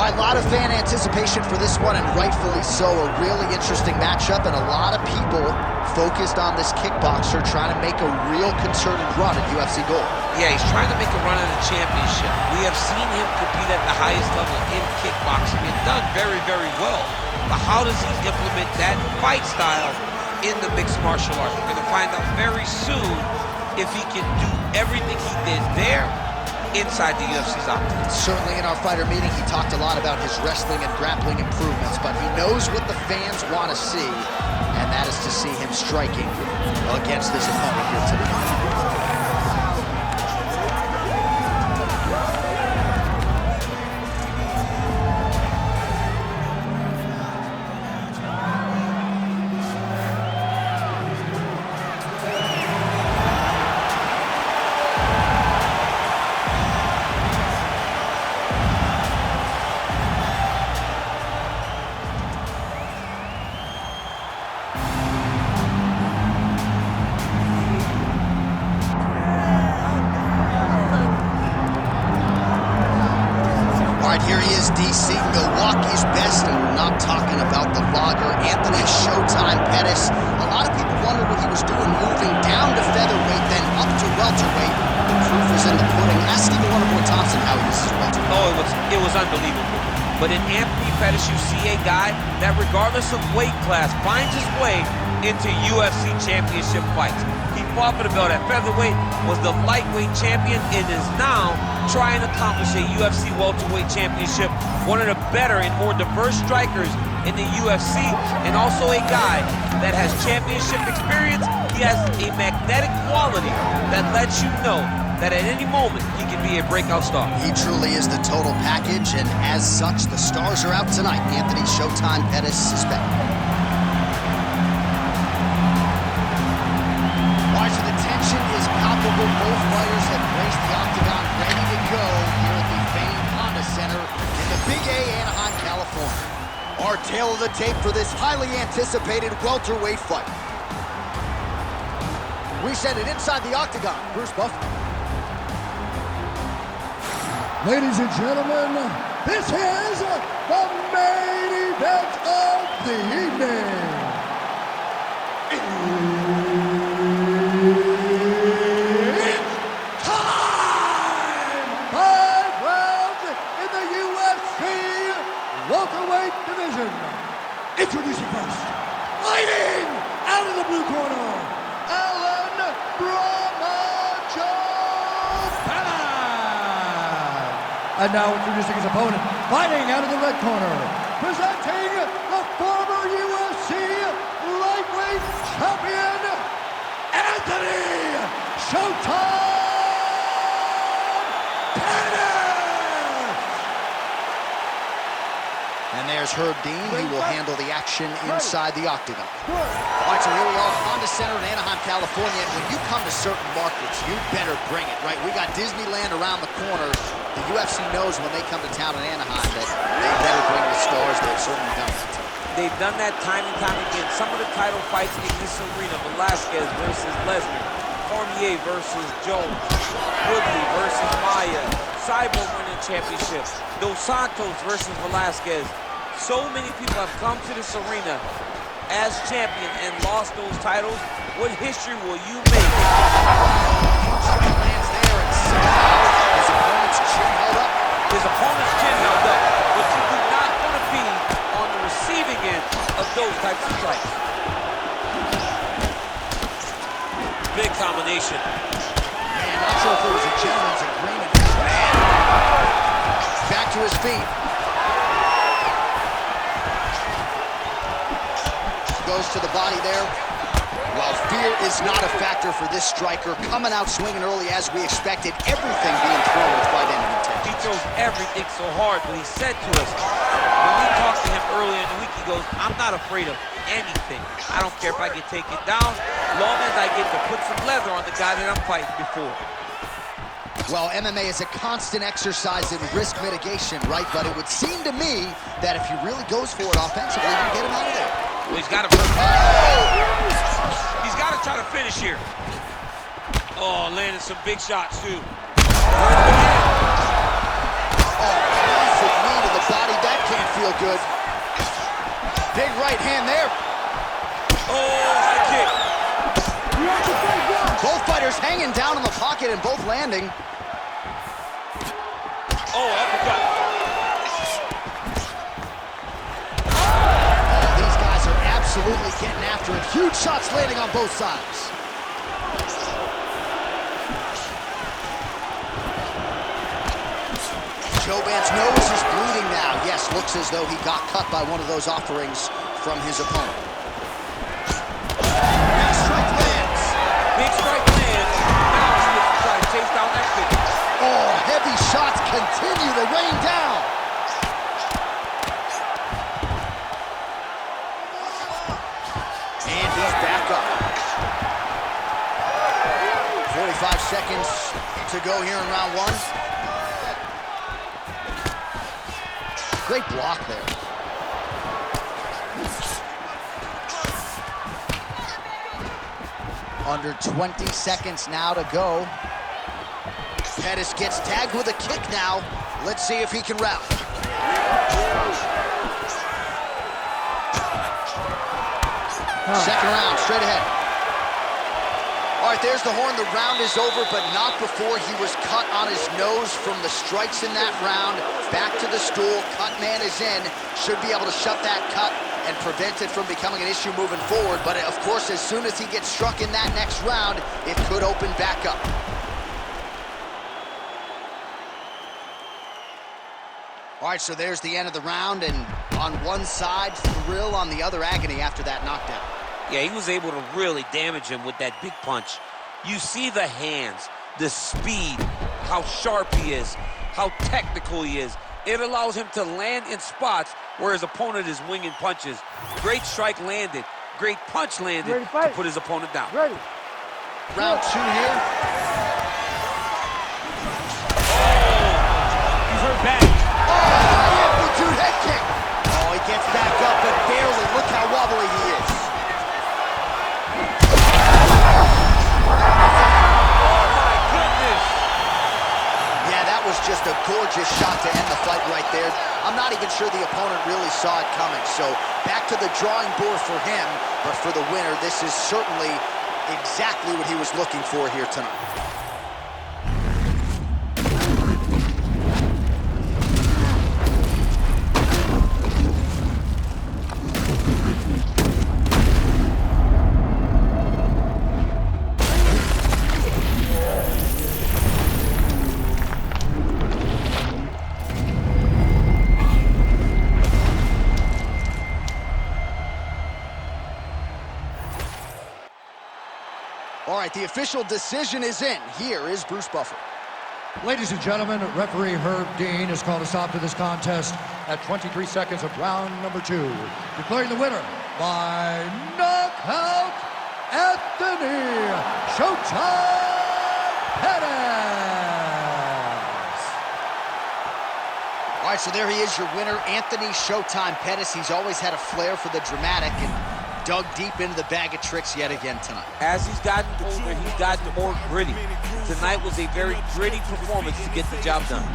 A lot of fan anticipation for this one, and rightfully so. A really interesting matchup, and a lot of people focused on this kickboxer trying to make a real concerted run at UFC Gold. Yeah, he's trying to make a run at the championship. We have seen him compete at the highest level in kickboxing and done very, very well. But how does he implement that fight style in the mixed martial arts? We're going to find out very soon if he can do everything he did there inside the UFC's octagon. Certainly in our fighter meeting, he talked a lot about his wrestling and grappling improvements, but he knows what the fans want to see, and that is to see him striking against this opponent here today. Here he is, DC, Milwaukee's best, and we're not talking about the vlogger, Anthony Showtime Pettis. A lot of people wondered what he was doing, moving down to featherweight, then up to welterweight. The proof is in the pudding. Ask Stephen Wonderboy Thompson how he uses welterweight. Oh, it was unbelievable. But in Anthony Pettis, you see a guy that, regardless of weight class, finds his way into UFC championship fights. He fought for the belt at featherweight, was the lightweight champion, and is now trying to accomplish a UFC welterweight championship. One of the better and more diverse strikers in the UFC, and also a guy that has championship experience. He has a magnetic quality that lets you know that at any moment he can be a breakout star. He truly is the total package, and as such, the stars are out tonight. Anthony Showtime Pettis suspended. The tension is palpable. Both fighters have graced the octagon, ready to go here at the famed Honda Center in the Big A, Anaheim, California. Our tale of the tape for this highly anticipated welterweight fight. We send it inside the octagon. Bruce Buffer. Ladies and gentlemen, this is the main event of the evening. Welterweight division. Introducing first, fighting out of the blue corner, Alan Brahma Jouban. And now introducing his opponent, fighting out of the red corner, presenting the former UFC lightweight champion, Anthony Showtime Pettis. And there's Herb Dean. He will handle the action inside the octagon. All right, so here we are, Honda Center in Anaheim, California. And when you come to certain markets, you better bring it, right? We got Disneyland around the corner. The UFC knows when they come to town in Anaheim that they better bring the stars. They've certainly done that. They've done that time and time again. Some of the title fights in this arena, Velasquez versus Lesnar, Cormier versus Jones, Woodley versus Maia, Cyborg winning championship, Dos Santos versus Velasquez. So many people have come to this arena as champion and lost those titles. What history will you make? Lands there and his opponent's chin held up. His opponent's chin held up, but you do not want to be on the receiving end of those types of strikes. Big combination. Man, not sure if it was a gentleman's agreement. Man. Back to his feet. Goes to the body there. Well, fear is not a factor for this striker. Coming out swinging early as we expected. Everything being thrown with fight ending intent. He throws everything so hard, but he said to us, when we talked to him earlier in the week, he goes, I'm not afraid of anything. I don't care if I get taken down, long as I get to put some leather on the guy that I'm fighting before. Well, MMA is a constant exercise in risk mitigation, right? But it would seem to me that if he really goes for it offensively, he can get him out of there. Well, he's got him. got to try to finish here. Oh, landing some big shots, too. Massive knee to the body. That can't feel good. Big right hand there. Oh, high kick. Both fighters hanging down in the pocket and both landing. Oh, uppercut. These guys are absolutely getting after it. Huge shots landing on both sides. Jouban's nose is bleeding now. Yes, looks as though he got cut by one of those offerings from his opponent. Big strike lands. Big strike lands. Now he's looking to try to chase down that kick. Oh, heavy shots continue to rain down. And he's back up. 45 seconds to go here in round one. Great block there. Under 20 seconds now to go. Pettis gets tagged with a kick now. Let's see if he can rally. Second round, straight ahead. All right, there's the horn. The round is over, but not before he was cut on his nose from the strikes in that round. Back to the stool. Cut man is in. Should be able to shut that cut and prevent it from becoming an issue moving forward. But, of course, as soon as he gets struck in that next round, it could open back up. All right, so there's the end of the round, and on one side, thrill, on the other, agony after that knockdown. Yeah, he was able to really damage him with that big punch. You see the hands, the speed, how sharp he is, how technical he is. It allows him to land in spots where his opponent is winging punches. Great strike landed, great punch landed to put his opponent down. Ready. Round two here. He's hurt bad. High amplitude head kick. Oh, he gets back up, but barely. Look how wobbly he is. Was just a gorgeous shot to end the fight right there. I'm not even sure the opponent really saw it coming. So back to the drawing board for him, but for the winner, this is certainly exactly what he was looking for here tonight. All right, the official decision is in. Here is Bruce Buffer. Ladies and gentlemen, referee Herb Dean has called a stop to this contest at 23 seconds of round number 2, declaring the winner by knockout, Anthony Showtime Pettis. All right, so there he is, your winner, Anthony Showtime Pettis. He's always had a flair for the dramatic and dug deep into the bag of tricks yet again tonight. As he's gotten older, he's gotten more gritty. Tonight was a very gritty performance to get the job done.